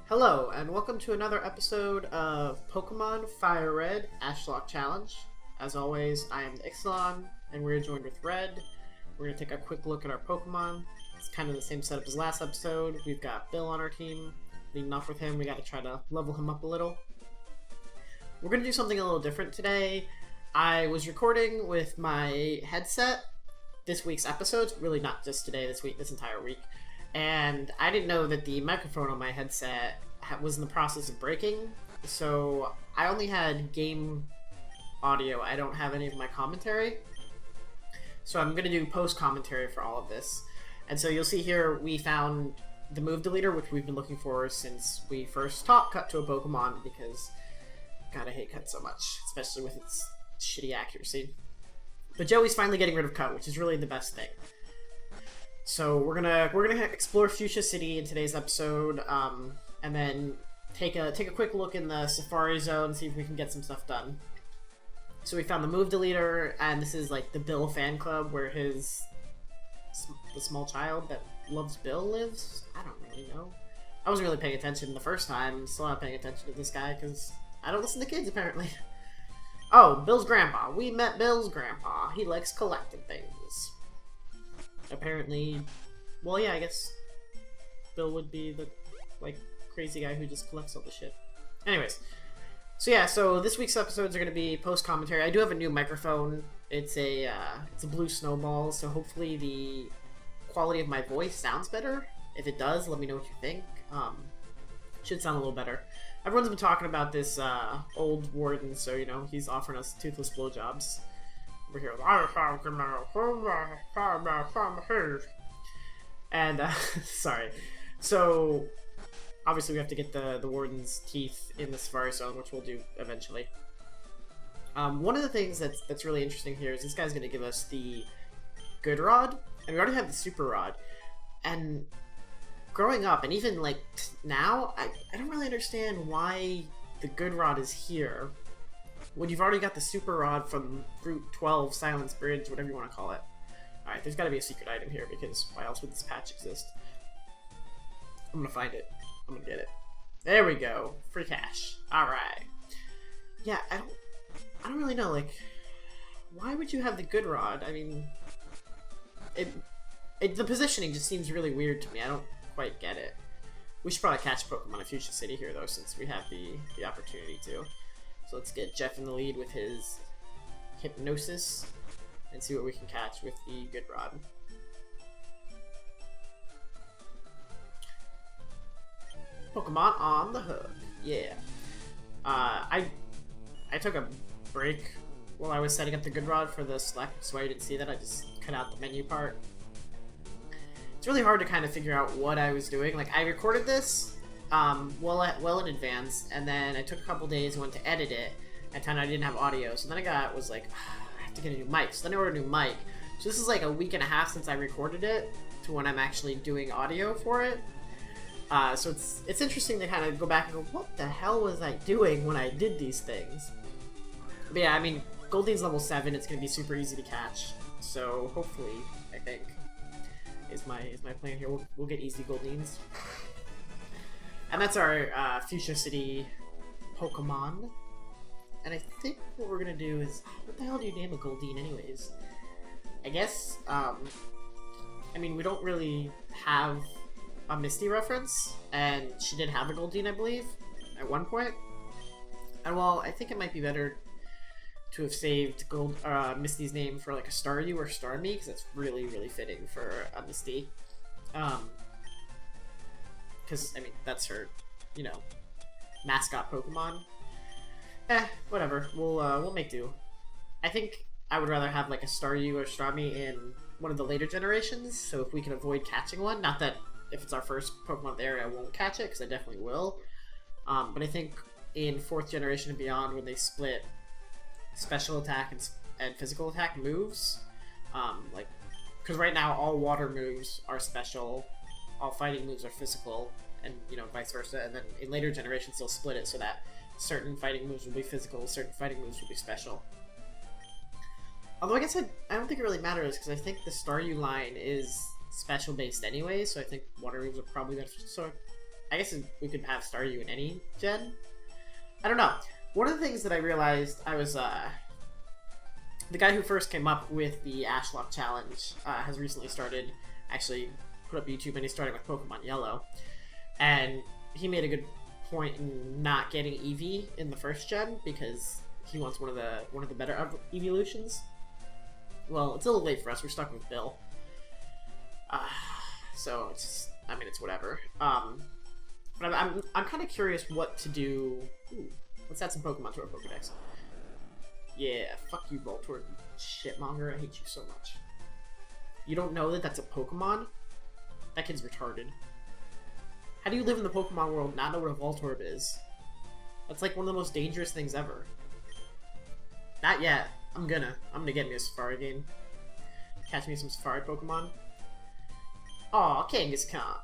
Hello, and welcome to another episode of Pokemon FireRed Ashlocke Challenge. As always, I am TheIxelan, and we're joined with Red. We're going to take a quick look at our Pokemon. It's kind of the same setup as last episode. We've got Bill on our team. Leading off with him, we got to try to level him up a little. We're going to do something a little different today. I was recording with my headset this week's episodes, really not just today, this entire week. And I didn't know that the microphone on my headset was in the process of breaking, so I only had game audio. I don't have any of my commentary, so I'm going to do post-commentary for all of this. And so you'll see here we found the move deleter, which we've been looking for since we first taught Cut to a Pokemon, because God, I hate Cut so much, especially with its shitty accuracy. But Joey's finally getting rid of Cut, which is really the best thing. So we're gonna explore Fuschia City in today's episode, and then take a quick look in the Safari Zone, see if we can get some stuff done. So we found the move deleter, and this is like the Bill fan club where the small child that loves Bill lives. I don't really know. I wasn't really paying attention the first time. Still not paying attention to this guy because I don't listen to kids apparently. Oh, Bill's grandpa. We met Bill's grandpa. He likes collecting things. Apparently, well, yeah, I guess Bill would be the, crazy guy who just collects all the shit. Anyways, so this week's episodes are going to be post-commentary. I do have a new microphone. It's a blue snowball, so hopefully the quality of my voice sounds better. If it does, let me know what you think. Should sound a little better. Everyone's been talking about this old warden, so, you know, he's offering us toothless blowjobs. We're here and sorry. So obviously we have to get the warden's teeth in the Safari Zone, which we'll do eventually. One of the things that's really interesting here is this guy's going to give us the Good Rod, and we already have the Super Rod. And growing up, and even now, I don't really understand why the Good Rod is here when you've already got the Super Rod from Route 12, Silence Bridge, whatever you want to call it. Alright, there's got to be a secret item here, because why else would this patch exist? I'm gonna find it. I'm gonna get it. There we go. Free cash. Alright. Yeah, I don't really know, why would you have the Good Rod? I mean, the positioning just seems really weird to me. I don't quite get it. We should probably catch Pokemon in Fuschia City here, though, since we have the opportunity to. So let's get Jeff in the lead with his Hypnosis and see what we can catch with the Good Rod. Pokemon on the hook. Yeah. I took a break while I was setting up the Good Rod for the select, so I didn't see that. I just cut out the menu part. It's really hard to kind of figure out what I was doing. I recorded this well in advance, and then I took a couple days, went to edit it, and found out I didn't have audio. So then I was like, I have to get a new mic. So then I ordered a new mic. So this is like a week and a half since I recorded it to when I'm actually doing audio for it. So it's interesting to kind of go back and go, what the hell was I doing when I did these things? But yeah, I mean, Goldeen's level 7. It's going to be super easy to catch. So hopefully, I think, is my plan here. We'll get easy Goldeens. And that's our Fuschia City Pokemon. And I think what we're gonna do is, what the hell do you name a Goldeen anyways? I guess, I mean, we don't really have a Misty reference, and she did have a Goldeen, I believe, at one point. And well, I think it might be better to have saved Misty's name for a Staryu or Starmie, because that's really, really fitting for a Misty. Because, I mean, that's her, you know, mascot Pokemon. Whatever. We'll make do. I think I would rather have, a Staryu or Starmie in one of the later generations, so if we can avoid catching one. Not that if it's our first Pokemon of the area, I won't catch it, because I definitely will. But I think in 4th generation and beyond, when they split special attack and physical attack moves, because right now all water moves are special, all fighting moves are physical, and, you know, vice versa, and then in later generations they'll split it so that certain fighting moves will be physical, certain fighting moves will be special. Although I guess I don't think it really matters, because I think the Staryu line is special based anyway, so I think water moves are probably better. So I guess we could have Staryu in any gen. I don't know. One of the things that I realized, I was, the guy who first came up with the Ashlocke challenge has recently started, actually put up YouTube, and he's starting with Pokemon Yellow. And he made a good point in not getting Eevee in the first gen because he wants one of the better evolutions. Well, it's a little late for us. We're stuck with Bill. So it's, I mean, it's whatever. But I'm kind of curious what to do. Ooh, let's add some Pokemon to our Pokedex. Yeah, fuck you, Voltorb, you shitmonger. I hate you so much. You don't know that that's a Pokemon? That kid's retarded. How do you live in the Pokemon world and not know what a Voltorb is? That's like one of the most dangerous things ever. Not yet. I'm gonna get me a Safari game. Catch me some Safari Pokemon. Aw, Kangaskhan.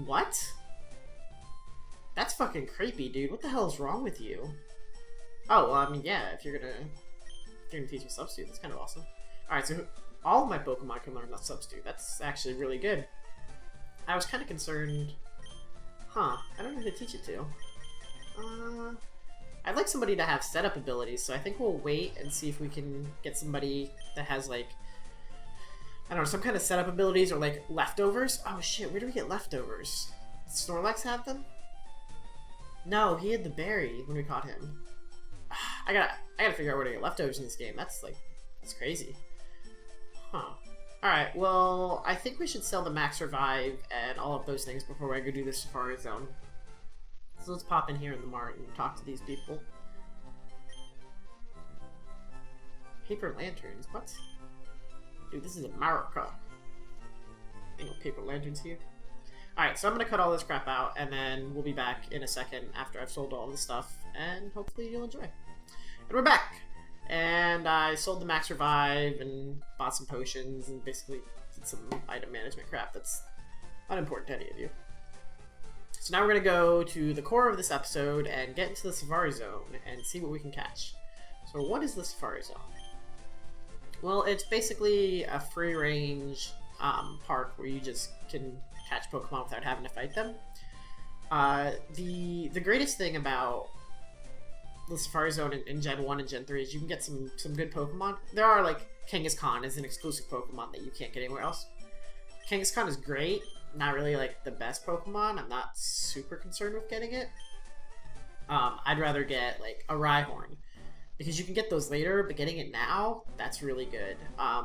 What? That's fucking creepy, dude. What the hell is wrong with you? Oh, well, I mean, yeah, if you're gonna teach me Substitute, that's kind of awesome. Alright, so all of my Pokemon can learn that Substitute. That's actually really good. I was kind of concerned... Huh, I don't know who to teach it to. I'd like somebody to have setup abilities, so I think we'll wait and see if we can get somebody that has, like, I don't know, some kind of setup abilities or, like, leftovers. Oh, shit, where do we get leftovers? Does Snorlax have them? No, he had the berry when we caught him. I gotta figure out where to get leftovers in this game. That's crazy. Huh. Alright, well, I think we should sell the Max Revive and all of those things before I go do the Safari Zone. So let's pop in here in the mart and talk to these people. Paper lanterns? What? Dude, this is America. Ain't no paper lanterns here. Alright, so I'm gonna cut all this crap out, and then we'll be back in a second after I've sold all this stuff, and hopefully you'll enjoy. And we're back! And I sold the Max Revive and bought some potions and basically did some item management crap that's unimportant to any of you. So now we're going to go to the core of this episode and get into the Safari Zone and see what we can catch. So what is the Safari Zone? Well, it's basically a free-range park where you just can catch Pokemon without having to fight them. The greatest thing about the Safari Zone in Gen 1 and Gen 3 is you can get some good Pokemon. There are, like, Kangaskhan is an exclusive Pokemon that you can't get anywhere else. Kangaskhan is great, not really, like, the best Pokemon. I'm not super concerned with getting it. I'd rather get, like, a Rhyhorn, because you can get those later, but getting it now, that's really good.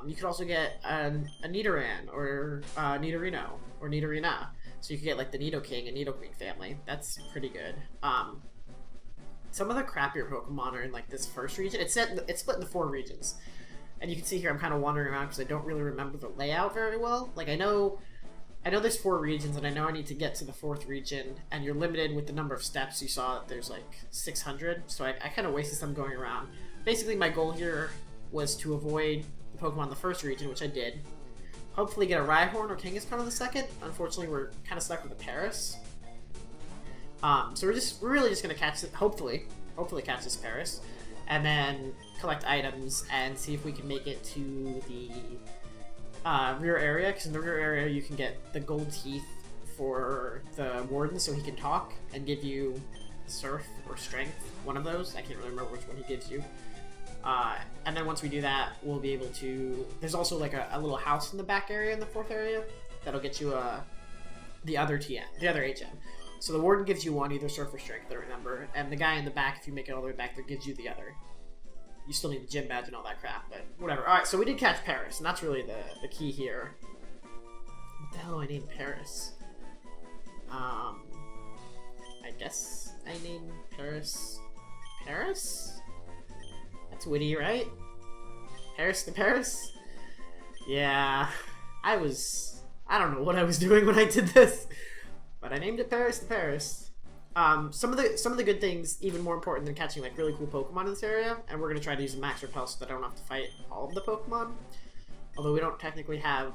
You could also get a Nidoran, or Nidorino, or Nidorina. So you could get, like, the Nidoking and Nidoqueen family. That's pretty good. Some of the crappier Pokemon are in, like, this first region. It's split into 4 regions. And you can see here I'm kind of wandering around because I don't really remember the layout very well. Like, I know there's 4 regions, and I know I need to get to the 4th region, and you're limited with the number of steps. You saw that there's, like, 600, so I kind of wasted some going around. Basically, my goal here was to avoid the Pokemon in the 1st region, which I did. Hopefully get a Rhyhorn or Kangaskhan in the 2nd. Unfortunately, we're kind of stuck with a Paris. So we're really just gonna catch it, hopefully catch this Paris, and then collect items and see if we can make it to the rear area, because in the rear area you can get the gold teeth for the warden so he can talk and give you surf or strength, one of those. I can't really remember which one he gives you. And then once we do that, we'll be able to, there's also like a little house in the back area in the 4th area that'll get you the other HM. So the warden gives you one, either surf or strength, I remember, and the guy in the back, if you make it all the way back there, gives you the other. You still need the gym badge and all that crap, but whatever. Alright, so we did catch Paris, and that's really the key here. What the hell do I name Paris? I guess I named Paris... Paris? That's witty, right? Paris to Paris? Yeah, I don't know what I was doing when I did this. But I named it Paris to Paris. Some of the good things, even more important than catching like really cool Pokemon in this area, and we're gonna try to use a Max Repel so that I don't have to fight all of the Pokemon. Although we don't technically have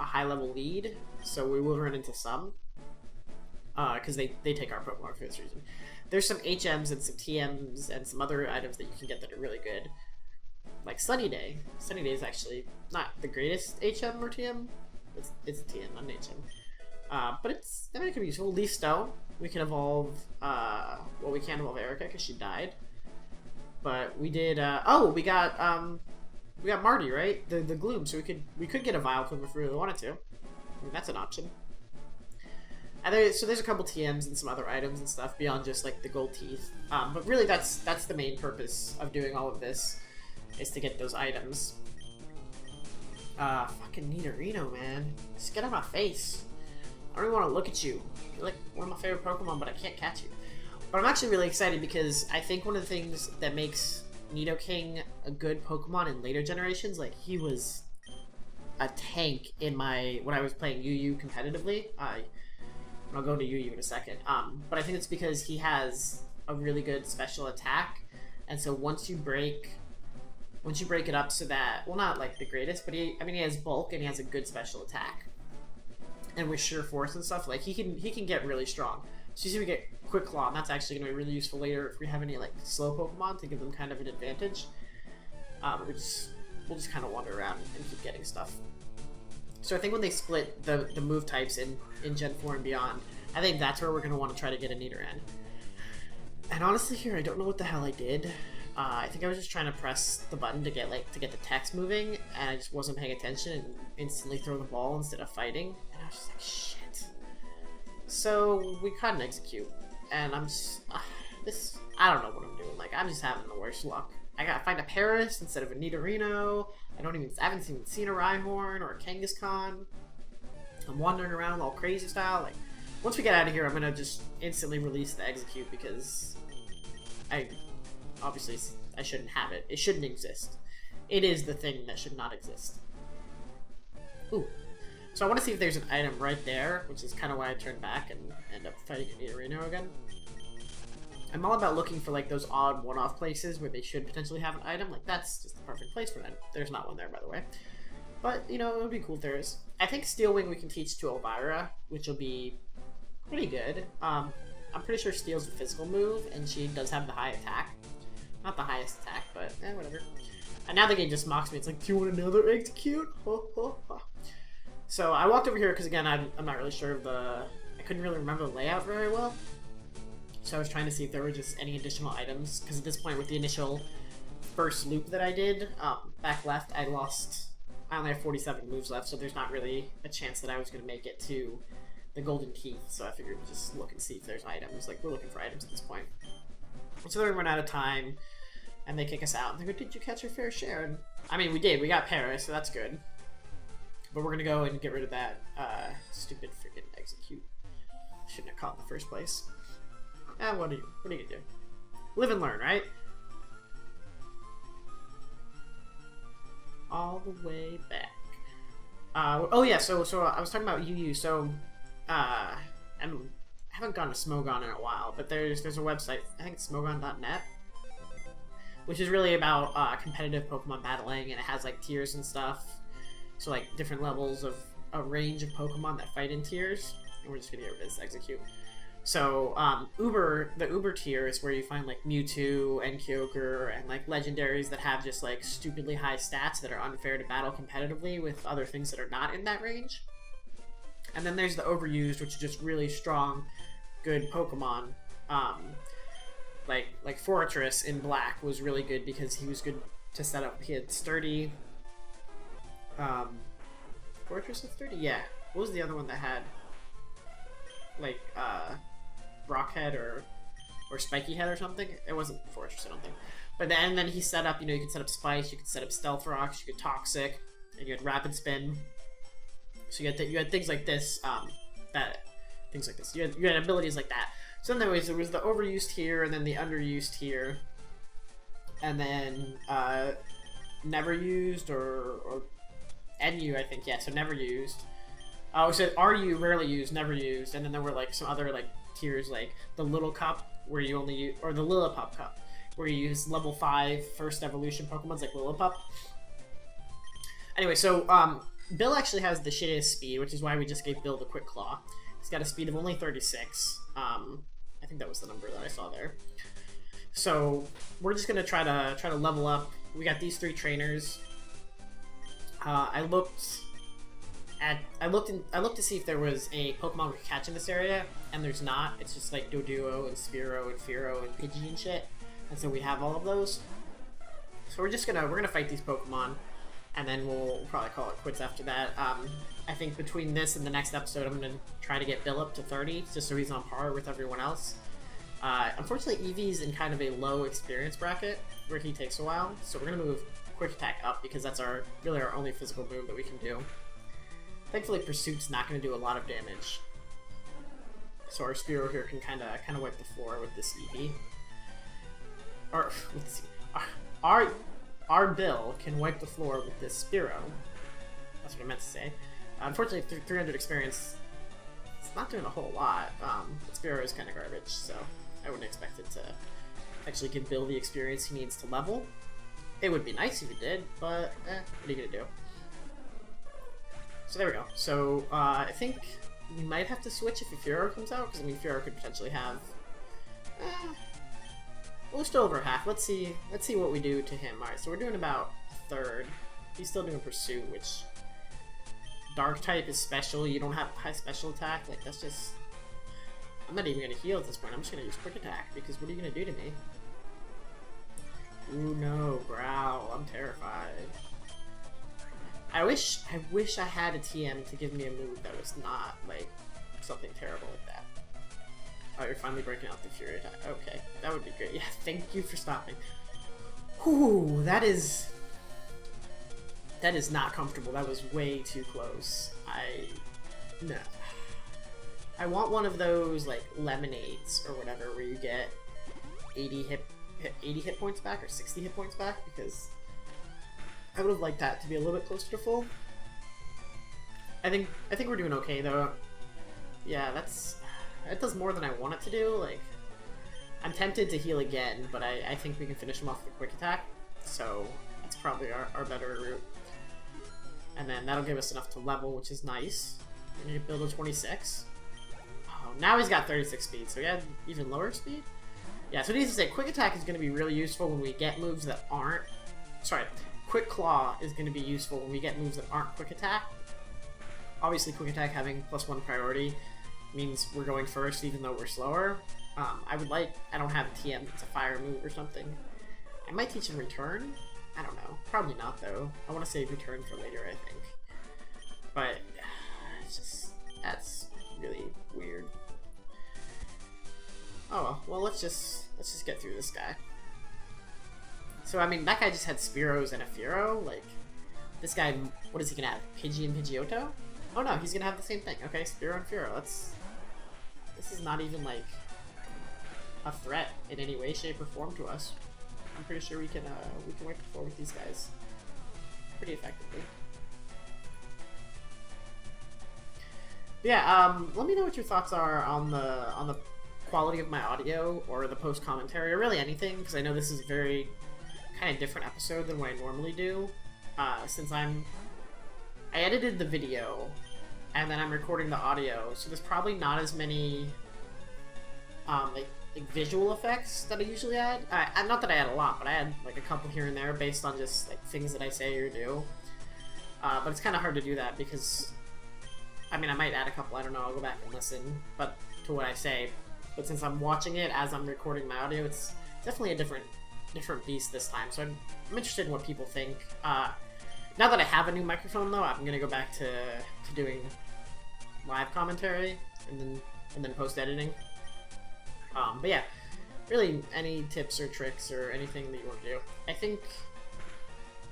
a high level lead, so we will run into some. Because they take our Pokemon for this reason. There's some HMs and some TMs and some other items that you can get that are really good. Like Sunny Day. Sunny Day is actually not the greatest HM or TM. It's a TM, not an HM. But I mean, it could be useful. Leaf Stone. We can evolve. Well, we can't evolve Erica because she died. But we did. Oh, we got Marty, right? The Gloom. So we could get a Vileplume if we really wanted to. I mean, that's an option. And there's a couple TMs and some other items and stuff beyond just like the gold teeth. But really, that's the main purpose of doing all of this, is to get those items. Fucking Nidorino, man. Just get out of my face. I don't even want to look at you. You're like one of my favorite Pokemon, but I can't catch you. But I'm actually really excited because I think one of the things that makes Nidoking a good Pokemon in later generations, like he was a tank in when I was playing UU competitively. I'll go into UU in a second. But I think it's because he has a really good special attack, and so once you break it up so that, well, not like the greatest, but he has bulk and he has a good special attack, and with sheer force and stuff, like he can get really strong. So you see, we get Quick Claw, and that's actually going to be really useful later if we have any like slow Pokemon to give them kind of an advantage. We'll just kind of wander around and keep getting stuff. So I think when they split the move types in Gen 4 and beyond, I think that's where we're going to want to try to get a Nidoran. And honestly here, I don't know what the hell I did. I think I was just trying to press the button to get the text moving, and I just wasn't paying attention and instantly throw the ball instead of fighting. And I was just like, shit. So we caught an Execute, and I'm just, I don't know what I'm doing. Like, I'm just having the worst luck. I gotta find a Paris instead of a Nidorino. I haven't even seen a Rhyhorn or a Kangaskhan. I'm wandering around all crazy style. Like, once we get out of here, I'm gonna just instantly release the Execute because obviously I shouldn't have it. It shouldn't exist. It is the thing that should not exist. Ooh. So I want to see if there's an item right there, which is kind of why I turned back and end up fighting a Nidorino again. I'm all about looking for like those odd one-off places where they should potentially have an item. Like, that's just the perfect place for that. There's not one there, by the way. But, you know, it would be cool if there is. I think Steel Wing we can teach to Elvira, which will be pretty good. I'm pretty sure Steel's a physical move, and she does have the high attack. Not the highest attack, but whatever. And now the game just mocks me. It's like, do you want another Execute? Ho, ho, ho. So I walked over here because, again, I'm not really sure of I couldn't really remember the layout very well. So I was trying to see if there were just any additional items, because at this point with the initial first loop that I did, back left, I only have 47 moves left, so there's not really a chance that I was going to make it to the Golden Teeth, so I figured we'd just look and see if there's items. Like, we're looking for items at this point. So then we run out of time, and they kick us out, and they go, did you catch your fair share? And, I mean, we did. We got Paris, so that's good. But we're going to go and get rid of that stupid freaking Execute. Shouldn't have caught in the first place. What are you gonna do? Live and learn, right? All the way back. Oh yeah, so I was talking about UU. So, I haven't gone to Smogon in a while, but there's a website. I think it's smogon.net, which is really about competitive Pokemon battling, and it has like tiers and stuff. So like different levels of a range of Pokemon that fight in tiers, and we're just gonna get rid of this Execute. So, the Uber tier is where you find, like, Mewtwo and Kyogre and, like, legendaries that have just, like, stupidly high stats that are unfair to battle competitively with other things that are not in that range. And then there's the Overused, which is just really strong, good Pokemon. Like Fortress in Black was really good because he was good to set up. He had Sturdy. Fortress and Sturdy? Yeah. What was the other one that had, like, Rockhead or Spiky Head or something? It wasn't Fortress, I don't think. But then he set up, you could set up Spice, you could set up Stealth Rocks, you could Toxic, and you had Rapid Spin. So you had things like this, You had abilities like that. So anyways, there was the overused tier, and then the underused tier, and then never used or NU, I think, yeah. So never used. Oh, so RU, rarely used, never used, and then there were like some other like tiers, like the Little Cup, where you only use, or the Lillipup Cup, where you use level 5 first evolution Pokemons like Lillipup. Anyway, so Bill actually has the shittiest speed, which is why we just gave Bill the Quick Claw. He's got a speed of only 36. I think that was the number that I saw there. So we're just gonna try to level up. We got these 3 trainers. I looked. I looked to see if there was a Pokemon we could catch in this area, and there's not. It's just like Doduo and Spearow and Fearow and Pidgey and shit. And so we have all of those. So we're gonna fight these Pokemon, and then we'll probably call it quits after that. I think between this and the next episode, I'm gonna try to get Bill up to 30, just so he's on par with everyone else. Unfortunately, Eevee's in kind of a low experience bracket where he takes a while, so we're gonna move Quick Attack up because that's really our only physical move that we can do. Thankfully, Pursuit's not going to do a lot of damage, so our Spearow here can kind of wipe the floor with this Eevee. Or let's see, our Bill can wipe the floor with this Spearow. That's what I meant to say. Unfortunately, 300 experience, it's not doing a whole lot. Spearow is kind of garbage, so I wouldn't expect it to actually give Bill the experience he needs to level. It would be nice if it did, but what are you gonna do? So there we go. So I think we might have to switch if a Fearow comes out, because I mean Fearow could potentially have we're still over half. Let's see what we do to him. Alright, so we're doing about a third. He's still doing Pursuit, which Dark type is special. You don't have high special attack. Like that's just, I'm not even gonna heal at this point. I'm just gonna use Quick Attack, because what are you gonna do to me? Ooh no, Growl. I'm terrified. I wish I had a TM to give me a move that was not, like, something terrible like that. Oh, you're finally breaking out the Fury attack. Okay, that would be great. Yeah, thank you for stopping. Whew, that is not comfortable. That was way too close. No. I want one of those, like, lemonades or whatever where you get 80 hit points back or 60 hit points back, because I would have liked that to be a little bit closer to full. I think we're doing okay though. Yeah, that does more than I want it to do. Like, I'm tempted to heal again, but I think we can finish him off with Quick Attack, so that's probably our better route. And then that'll give us enough to level, which is nice. We need to build a 26. Oh, now he's got 36 speed, so he had even lower speed? Yeah, so needless to say, Quick Attack is going to be really useful when we get moves that aren't... Sorry, Quick Claw is going to be useful when we get moves that aren't Quick Attack. Obviously, Quick Attack having +1 priority means we're going first even though we're slower. I don't have a TM that's a fire move or something. I might teach him Return? I don't know. Probably not though. I want to save Return for later, I think. But, it's just... that's really weird. Oh, well, let's just get through this guy. So, I mean, that guy just had Spearows and a Fearow. Like, this guy, what is he gonna have? Pidgey and Pidgeotto? Oh no, he's gonna have the same thing. Okay, Spearow and Fearow. This is not even, like, a threat in any way, shape, or form to us. I'm pretty sure we can wipe the floor with these guys pretty effectively. But yeah, let me know what your thoughts are on the quality of my audio or the post commentary or really anything, because I know this is a very kind of different episode than what I normally do. Since I edited the video and then I'm recording the audio, so there's probably not as many like visual effects that I usually add. Not that I add a lot, but I add like a couple here and there based on just like things that I say or do. But it's kind of hard to do that because, I mean, I might add a couple, I don't know, I'll go back and listen to what I say. But since I'm watching it as I'm recording my audio, it's definitely a different beast this time. So I'm interested in what people think. Now that I have a new microphone, though, I'm gonna go back to doing live commentary and then post editing. But yeah, really, any tips or tricks or anything that you want to do. I think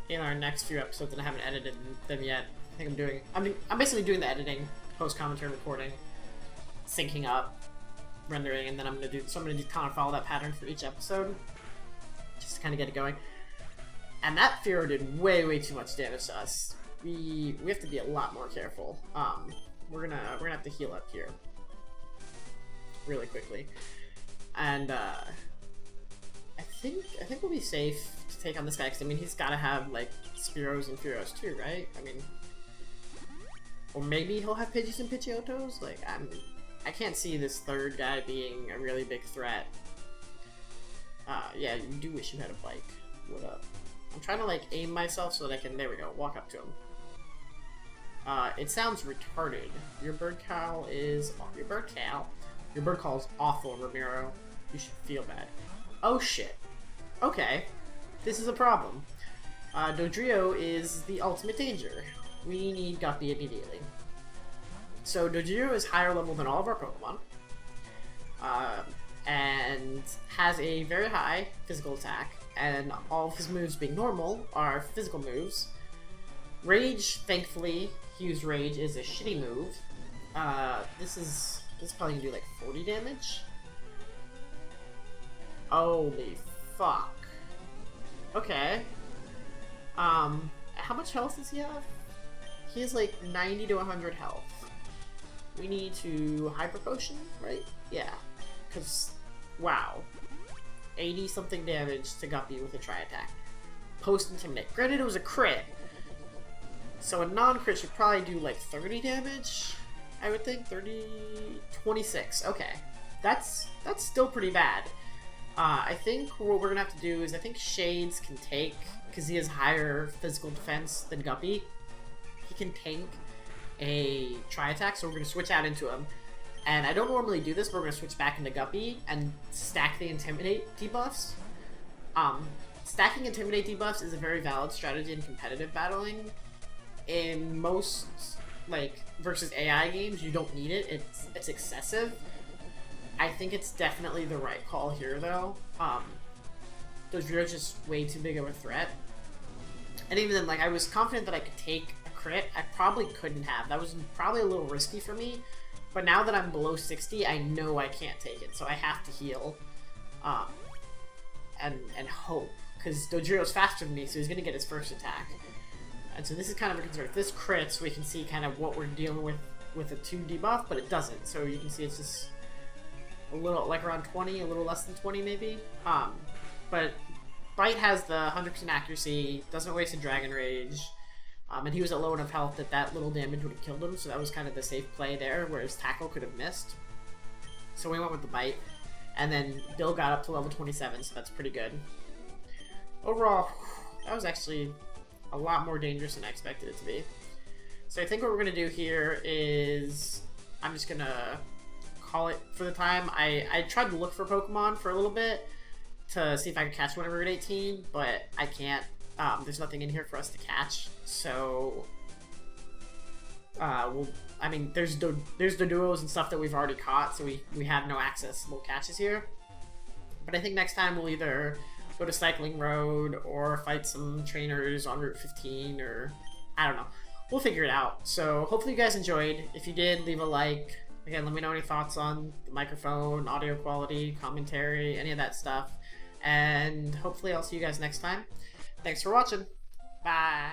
in our next few episodes, and I haven't edited them yet, I think I'm basically doing the editing, post commentary, recording, syncing up, rendering, and then I'm gonna kind of follow that pattern for each episode, just to kind of get it going. And that Fearow did way too much damage to us. We have to be a lot more careful. We're gonna have to heal up here really quickly, and I think we'll be safe to take on this guy, because I mean he's got to have like Spearows and Fearows too, right? I mean, or maybe he'll have Pidgeys and Pidgeottos. Like I can't see this third guy being a really big threat. Yeah, you do wish you had a bike. What up? I'm trying to like aim myself so that I can, there we go, walk up to him. It sounds retarded. Your bird call is your bird call is awful, Ramiro. You should feel bad. Oh shit. Okay, this is a problem. Dodrio is the ultimate danger. We need Guppy immediately. So Dodrio is higher level than all of our Pokemon, and has a very high physical attack, and all of his moves being normal are physical moves. Rage, thankfully, Hugh's Rage is a shitty move. This is probably gonna do like 40 damage. Holy fuck. Okay. How much health does he have? He has like 90 to 100 health. We need to Hyper Potion, right? Yeah. Because, wow. 80 something damage to Guppy with a Tri-Attack. Post Intimidate. Granted, it was a crit. So a non-crit should probably do like 30 damage, I would think. 26. Okay. That's still pretty bad. I think what we're gonna have to do is I think Shades can take, because he has higher physical defense than Guppy, he can tank a Tri-Attack, so we're gonna switch out into him. And I don't normally do this, but we're gonna switch back into Guppy and stack the Intimidate debuffs. Stacking Intimidate debuffs is a very valid strategy in competitive battling. In most, like, versus AI games, you don't need it. It's excessive. I think it's definitely the right call here, though. Dodrio's just way too big of a threat. And even then, like, I was confident that I could take a crit. I probably couldn't have. That was probably a little risky for me. But now that I'm below 60, I know I can't take it. So I have to heal. And hope. Because Dodrio's faster than me, so he's going to get his first attack. And so this is kind of a concern. If this crits, we can see kind of what we're dealing with a 2 debuff, but it doesn't. So you can see it's just a little, like around 20, a little less than 20 maybe. But Bite has the 100% accuracy, doesn't waste a Dragon Rage, and he was at low enough health that little damage would have killed him, so that was kind of the safe play there, whereas Tackle could have missed. So we went with the Bite, and then Bill got up to level 27, so that's pretty good. Overall, that was actually a lot more dangerous than I expected it to be. So I think what we're going to do here is I'm just going to call it for the time. I tried to look for Pokemon for a little bit to see if I could catch one at Route 18, but I can't. There's nothing in here for us to catch. So, I mean, there's the duos and stuff that we've already caught, so we have no accessible catches here. But I think next time we'll either go to Cycling Road or fight some trainers on Route 15, or I don't know. We'll figure it out. So hopefully you guys enjoyed. If you did, leave a like. Again, let me know any thoughts on the microphone, audio quality, commentary, any of that stuff. And hopefully I'll see you guys next time. Thanks for watching. Bye.